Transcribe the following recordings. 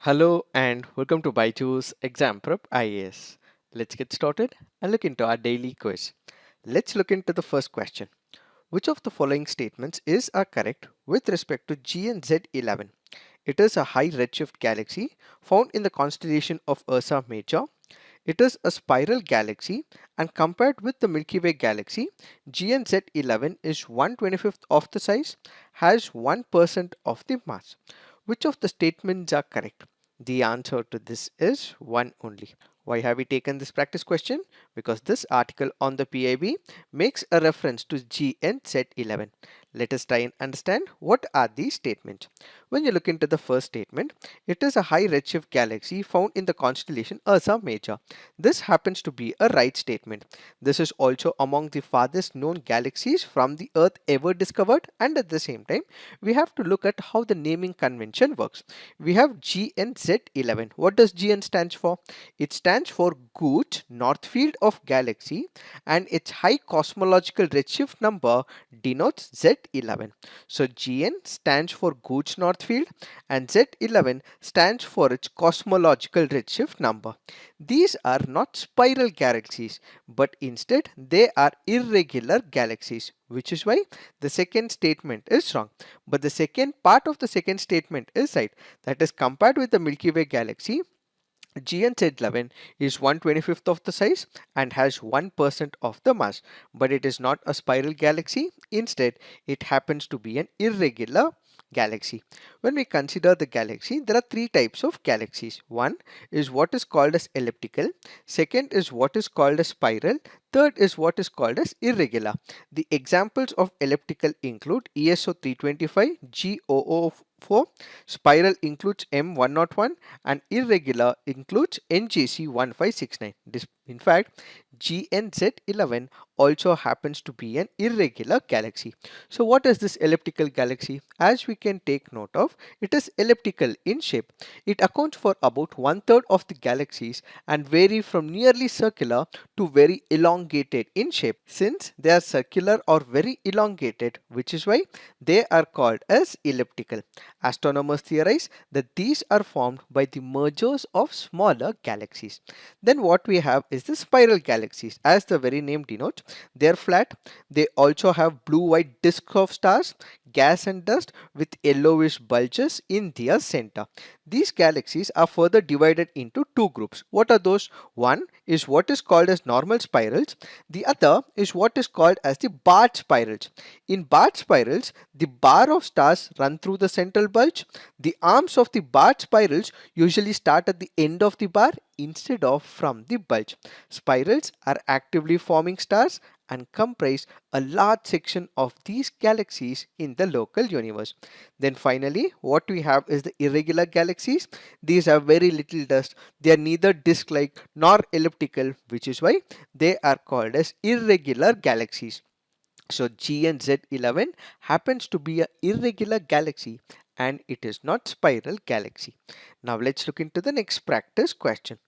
Hello and welcome to Byju's Exam Prep IAS. Let's get started and look into our daily quiz. Let's look into the first question. Which of the following statements are correct with respect to GNZ11? It is a high redshift galaxy found in the constellation of Ursa Major. It is a spiral galaxy, and compared with the Milky Way galaxy, GNZ11 is 1/25th of the size, has 1% of the mass. Which of the statements are correct? The answer to this is one only. Why have we taken this practice question? Because this article on the PIB makes a reference to GNZ11. Let us try and understand what are these statements. When you look into the first statement, it is a high redshift galaxy found in the constellation Ursa Major. This happens to be a right statement. This is also among the farthest known galaxies from the Earth ever discovered, and at the same time, we have to look at how the naming convention works. We have GNZ11. What does GN stands for? It stands for Gooch North Field of Galaxy, and its high cosmological redshift number denotes Z11. So GN stands for Gooch North Field and Z11 stands for its cosmological redshift number. These are not spiral galaxies, but instead they are irregular galaxies, which is why the second statement is wrong. But the second part of the second statement is right. That is, compared with the Milky Way galaxy, GNZ11 is 1/25th of the size and has 1% of the mass, but it is not a spiral galaxy. Instead, it happens to be an irregular galaxy. When we consider the galaxy, there are three types of galaxies. One is what is called as elliptical, second is what is called as spiral, third is what is called as irregular. The examples of elliptical include ESO 325, GOO4, spiral includes M101, and irregular includes NGC 1569. In fact, GNZ11 also happens to be an irregular galaxy. So what is this elliptical galaxy? As we can take note of, it is elliptical in shape. It accounts for about 1/3 of the galaxies and vary from nearly circular to very elongated in shape. Since they are circular or very elongated, which is why they are called as elliptical. Astronomers theorize that these are formed by the mergers of smaller galaxies. Then what we have is the spiral galaxies. As the very name denotes, they are flat. They also have blue-white discs of stars, gas and dust with yellowish bulges in their center. These galaxies are further divided into two groups. What are those? One is what is called as normal spirals. The other is what is called as the barred spirals. In barred spirals, the bar of stars run through the central bulge. The arms of the barred spirals usually start at the end of the bar instead of from the bulge. Spirals are actively forming stars and comprise a large section of these galaxies in the local universe. Then finally, what we have is the irregular galaxies. These have very little dust. They are neither disc-like nor elliptical, which is why they are called as irregular galaxies. So GNZ11 happens to be an irregular galaxy and it is not spiral galaxy. Now let's look into the next practice question.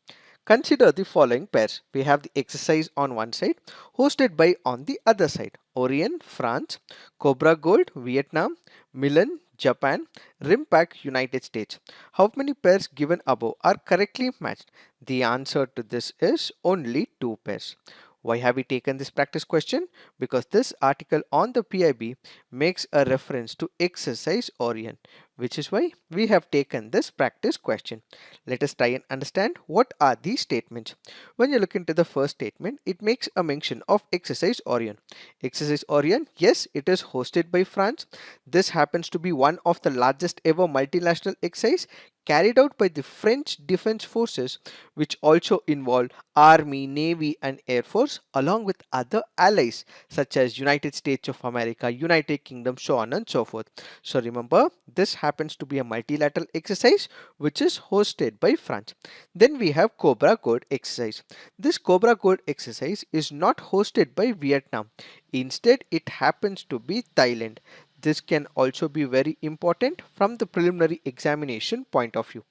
Consider the following pairs. We have the exercise on one side, hosted by on the other side. Orion, France, Cobra Gold, Vietnam, Milan, Japan, Rimpack, United States. How many pairs given above are correctly matched? The answer to this is only two pairs. Why have we taken this practice question? Because this article on the PIB makes a reference to exercise Orion, which is why we have taken this practice question. Let us try and understand what are these statements. When you look into the first statement, it makes a mention of exercise Orion. Exercise Orion, yes, it is hosted by France. This happens to be one of the largest ever multinational exercise carried out by the French Defense Forces, which also involved Army, Navy and Air Force along with other allies such as United States of America, United Kingdom, so on and so forth. So remember, this happens to be a multilateral exercise which is hosted by France. Then we have Cobra Gold exercise. This Cobra Gold exercise is not hosted by Vietnam. Instead, it happens to be Thailand. This can also be very important from the preliminary examination point of view.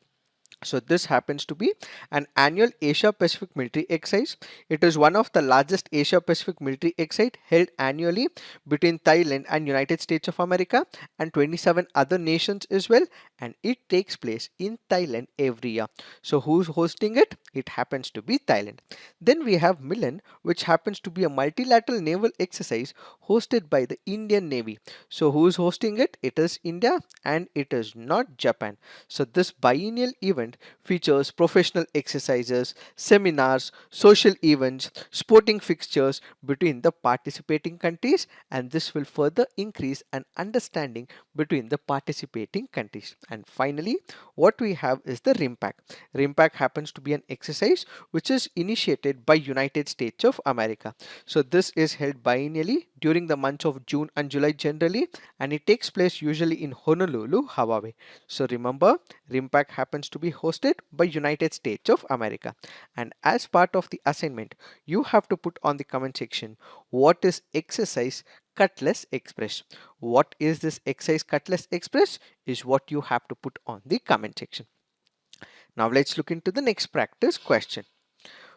So this happens to be an annual Asia Pacific military exercise. It is one of the largest Asia Pacific military exercise held annually between Thailand and United States of America and 27 other nations as well. and it takes place in Thailand every year. So who's hosting it? It happens to be Thailand. Then we have Milan, which happens to be a multilateral naval exercise hosted by the Indian Navy. So who's hosting it? It is India and it is not Japan. So this biennial event features professional exercises, seminars, social events, sporting fixtures between the participating countries, and this will further increase an understanding between the participating countries. And finally, what we have is the RIMPAC. RIMPAC happens to be an exercise which is initiated by United States of America. So this is held biennially during the months of June and July generally, and it takes place usually in Honolulu, Hawaii. So remember, RIMPAC happens to be hosted by United States of America. And as part of the assignment, you have to put on the comment section what is exercise Cutlass Express. What is this exercise Cutlass Express is what you have to put on the comment section. Now let's look into the next practice question.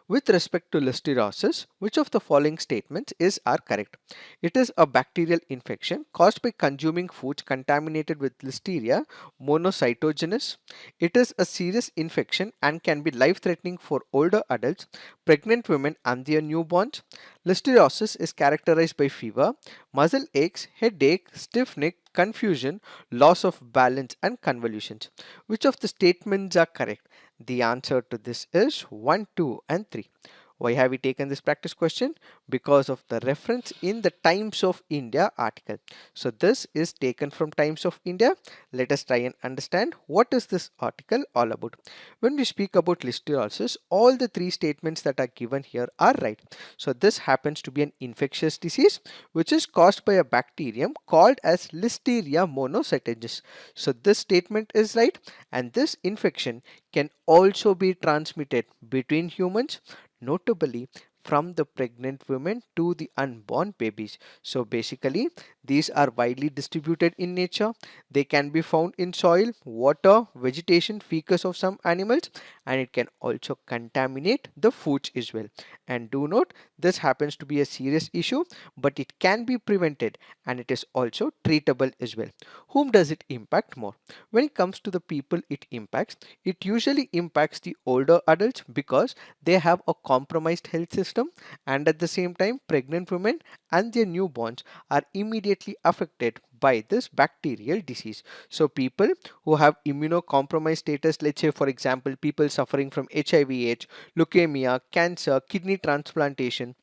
With respect to listeriosis, which of the following statements are correct? It is a bacterial infection caused by consuming foods contaminated with Listeria monocytogenes. It is a serious infection and can be life-threatening for older adults, pregnant women and their newborns. Listeriosis is characterized by fever, muscle aches, headache, stiff neck, confusion, loss of balance and convulsions. Which of the statements are correct? The answer to this is 1, 2 and 3. Why have we taken this practice question? Because of the reference in the Times of India article. So this is taken from Times of India. Let us try and understand what is this article all about. When we speak about listeriosis, all the three statements that are given here are right. So this happens to be an infectious disease which is caused by a bacterium called as Listeria monocytogenes. So this statement is right, and this infection can also be transmitted between humans, notably from the pregnant women to the unborn babies. So basically, these are widely distributed in nature. They can be found in soil, water, vegetation, feces of some animals, and it can also contaminate the foods as well. And do note, this happens to be a serious issue, but it can be prevented and it is also treatable as well. Whom does it impact more? When it comes to the people it impacts, it usually impacts the older adults because they have a compromised health system, and at the same time pregnant women and their newborns are immediately affected by this bacterial disease. So people who have immunocompromised status, let's say for example people suffering from HIV/AIDS, leukemia, cancer, kidney transplantation,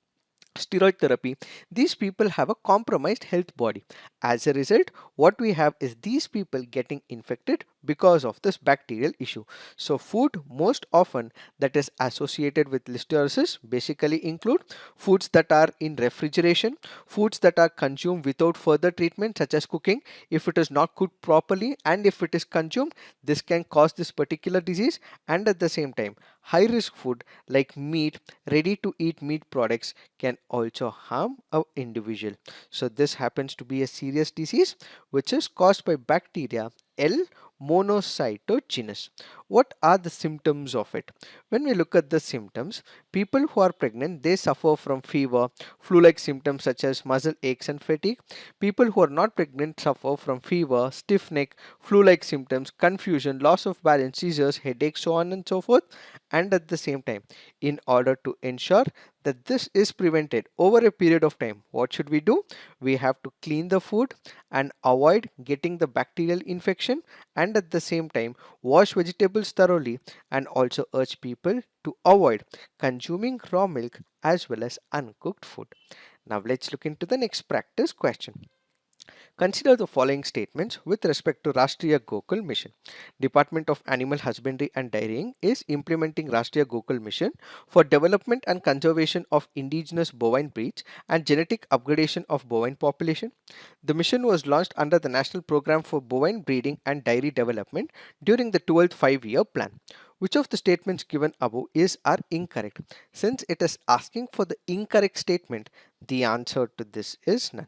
steroid therapy, these people have a compromised health body. As a result, what we have is these people getting infected because of this bacterial issue. So food most often that is associated with listeriosis basically include foods that are in refrigeration, foods that are consumed without further treatment such as cooking. If it is not cooked properly and if it is consumed, this can cause this particular disease. And at the same time, high risk food like meat, ready to eat meat products can also harm an individual. So this happens to be a serious disease which is caused by bacteria L monocytogenes. What are the symptoms of it? When we look at the symptoms, people who are pregnant, they suffer from fever, flu-like symptoms such as muscle aches and fatigue. People who are not pregnant suffer from fever, stiff neck, flu-like symptoms, confusion, loss of balance, seizures, headaches, so on and so forth. And at the same time, in order to ensure that this is prevented over a period of time, what should we do? We have to clean the food and avoid getting the bacterial infection, and at the same time wash vegetables thoroughly, and also urge people to avoid consuming raw milk as well as uncooked food. Now let's look into the next practice question. Consider the following statements with respect to Rashtriya Gokul mission. Department of Animal Husbandry and Dairying is implementing Rashtriya Gokul mission for development and conservation of indigenous bovine breeds and genetic upgradation of bovine population. The mission was launched under the National Program for Bovine Breeding and Dairy Development during the 12th five-year plan. Which of the statements given above are incorrect? Since it is asking for the incorrect statement, the answer to this is none.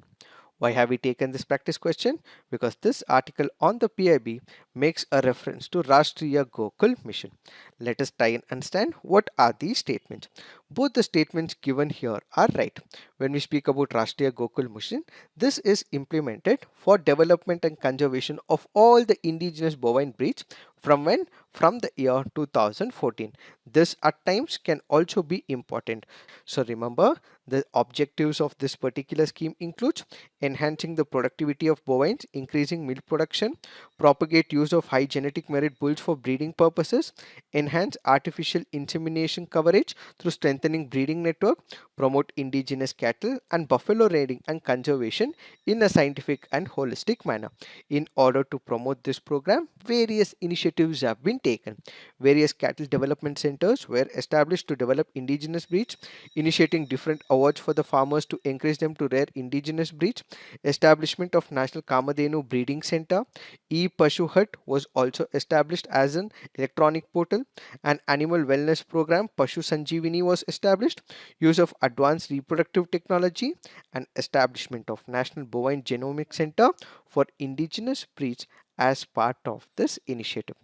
Why have we taken this practice question? Because this article on the PIB makes a reference to Rashtriya Gokul mission. Let us try and understand what are these statements. Both the statements given here are right. When we speak about Rashtriya Gokul mission, this is implemented for development and conservation of all the indigenous bovine breeds from when? From the year 2014. This at times can also be important. So remember, the objectives of this particular scheme includes enhancing the productivity of bovines, increasing milk production, propagate use of high genetic merit bulls for breeding purposes, enhance artificial insemination coverage through strengthening breeding network, promote indigenous cattle and buffalo rearing and conservation in a scientific and holistic manner. In order to promote this program, various initiatives have been taken. Various cattle development centers were established to develop indigenous breeds, initiating different awards for the farmers to encourage them to rear indigenous breeds, establishment of National Kamadhenu Breeding Center, e-Pashu Hut was also established as an electronic portal, an animal wellness program Pashu Sanjeevani was established, use of advanced reproductive technology, and establishment of National Bovine Genomic Center for indigenous breeds as part of this initiative.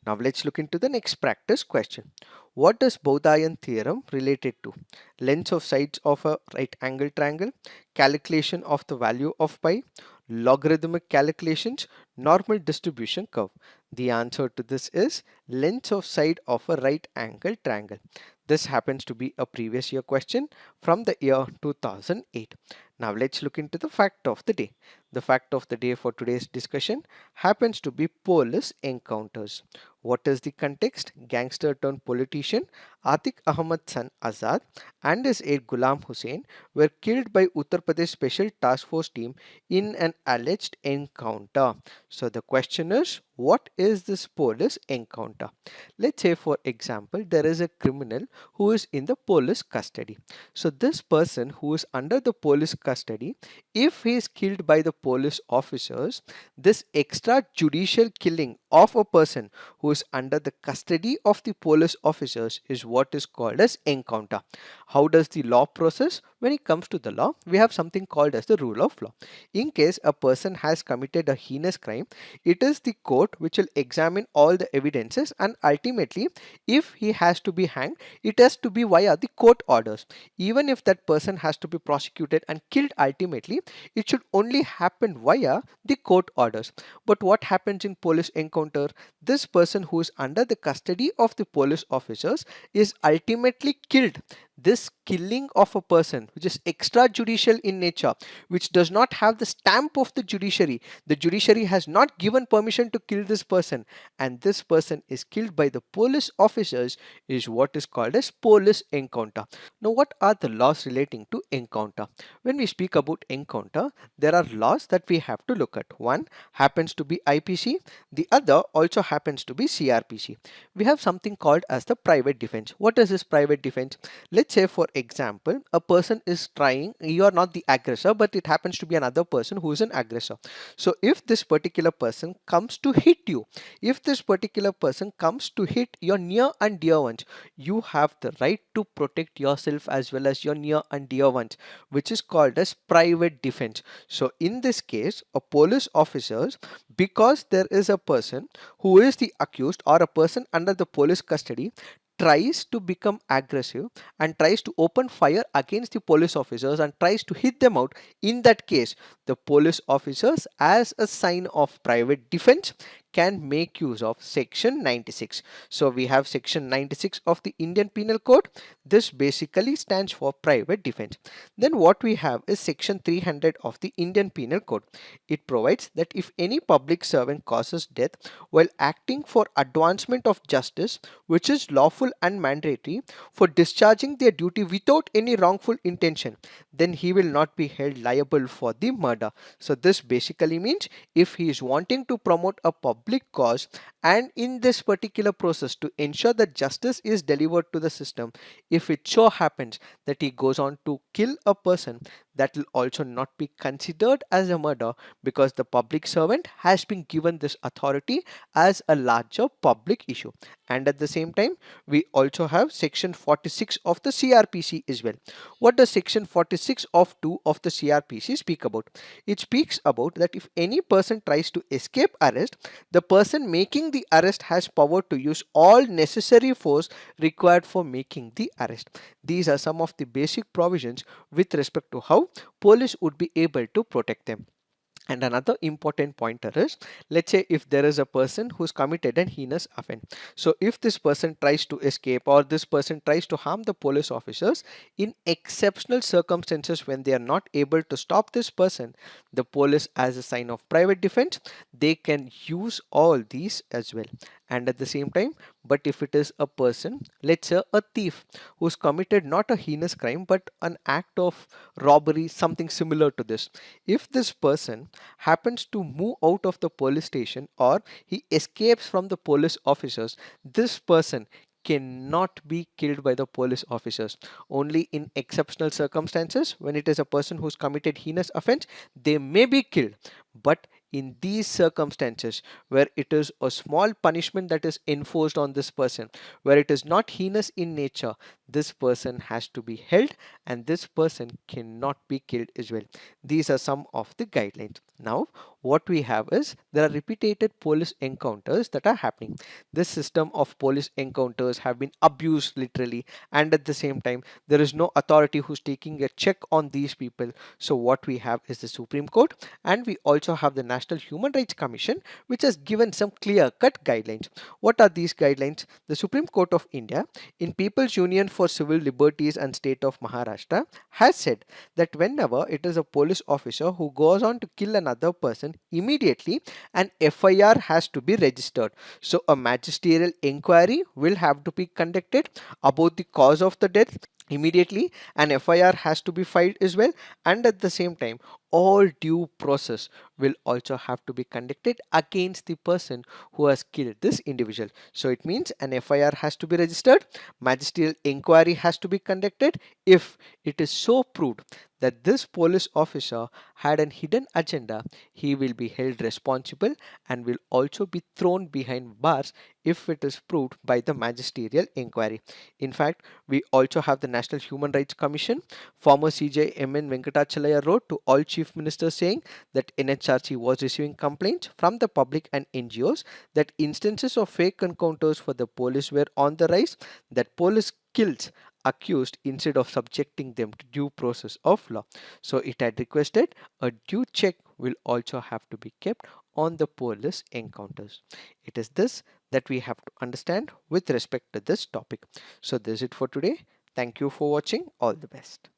Now let's look into the next practice question. What does Baudayan theorem related to? Lengths of sides of a right angle triangle, calculation of the value of pi, logarithmic calculations, normal distribution curve. The answer to this is lengths of side of a right angle triangle. This happens to be a previous year question from the year 2008. Now let's look into the fact of the day. The fact of the day for today's discussion happens to be police encounters. What is the context? Gangster turned politician Atiq Ahmad's son Azad and his aide Ghulam Hussain were killed by Uttar Pradesh Special Task Force team in an alleged encounter. So the question is, what is this police encounter? Let's say for example, there is a criminal who is in the police custody. So this person who is under the police custody, if he is killed by the police officers, this extrajudicial killing of a person who is under the custody of the police officers is what is called as encounter. How does the law process? When it comes to the law, we have something called as the rule of law. In case a person has committed a heinous crime, it is the court which will examine all the evidences, and ultimately if he has to be hanged, it has to be via the court orders. Even if that person has to be prosecuted and killed ultimately, it should only happen via the court orders. But what happens in police encounter? This person who is under the custody of the police officers is ultimately killed. This killing of a person which is extrajudicial in nature, which does not have the stamp of the judiciary has not given permission to kill this person, and this person is killed by the police officers, is what is called as police encounter. Now what are the laws relating to encounter? When we speak about encounter, there are laws that we have to look at. One happens to be IPC, the other also happens to be CRPC. We have something called as the private defense. What is this private defense? Let's say for example, a person is trying, you are not the aggressor, but it happens to be another person who is an aggressor. So if this particular person comes to hit you, if this particular person comes to hit your near and dear ones, you have the right to protect yourself as well as your near and dear ones, which is called as private defense. So in this case, a police officers, because there is a person who is the accused or a person under the police custody, tries to become aggressive and tries to open fire against the police officers and tries to hit them out, in that case the police officers, as a sign of private defense, can make use of section 96. So we have section 96 of the Indian Penal Code. This basically stands for private defense. Then what we have is section 300 of the Indian Penal Code. It provides that if any public servant causes death while acting for advancement of justice, which is lawful and mandatory, for discharging their duty without any wrongful intention, then he will not be held liable for the murder. So this basically means if he is wanting to promote a public cause, and in this particular process to ensure that justice is delivered to the system, if it so happens that he goes on to kill a person, that will also not be considered as a murder because the public servant has been given this authority as a larger public issue. And at the same time, we also have section 46 of the CRPC as well. What does section 46 of 2 of the CRPC speak about? It speaks about that if any person tries to escape arrest, the person making the arrest has power to use all necessary force required for making the arrest. These are some of the basic provisions with respect to how police would be able to protect them. And another important pointer is, let's say if there is a person who's committed an heinous offense. So if this person tries to escape or this person tries to harm the police officers, in exceptional circumstances when they are not able to stop this person, the police, as a sign of private defense, they can use all these as well. And at the same time, but if it is a person, let's say a thief who's committed not a heinous crime but an act of robbery, something similar to this, if this person happens to move out of the police station or he escapes from the police officers, this person cannot be killed by the police officers. Only in exceptional circumstances, when it is a person who's committed heinous offense, they may be killed. But in these circumstances where it is a small punishment that is enforced on this person, where it is not heinous in nature, this person has to be held and this person cannot be killed as well. These are some of the guidelines. Now what we have is there are repeated police encounters that are happening. This system of police encounters have been abused literally, and at the same time there is no authority who's taking a check on these people. So what we have is the Supreme Court, and we also have the National Human Rights Commission, which has given some clear cut guidelines. What are these guidelines? The Supreme Court of India in People's Union for Civil Liberties and State of Maharashtra has said that whenever it is a police officer who goes on to kill another person, immediately an FIR has to be registered. So a magisterial inquiry will have to be conducted about the cause of the death. Immediately an FIR has to be filed as well, and at the same time all due process will also have to be conducted against the person who has killed this individual. So it means an FIR has to be registered, magisterial inquiry has to be conducted. If it is so proved that this police officer had an hidden agenda, he will be held responsible and will also be thrown behind bars if it is proved by the magisterial inquiry. In fact, we also have the National Human Rights Commission. Former CJ MN Venkatachalaya wrote to all chief ministers saying that NHRC was receiving complaints from the public and NGOs that instances of fake encounters for the police were on the rise, that police kills accused instead of subjecting them to due process of law. So it had requested a due check will also have to be kept on the police encounters. It is this that we have to understand with respect to this topic. So this is it for today. Thank you for watching. All the best.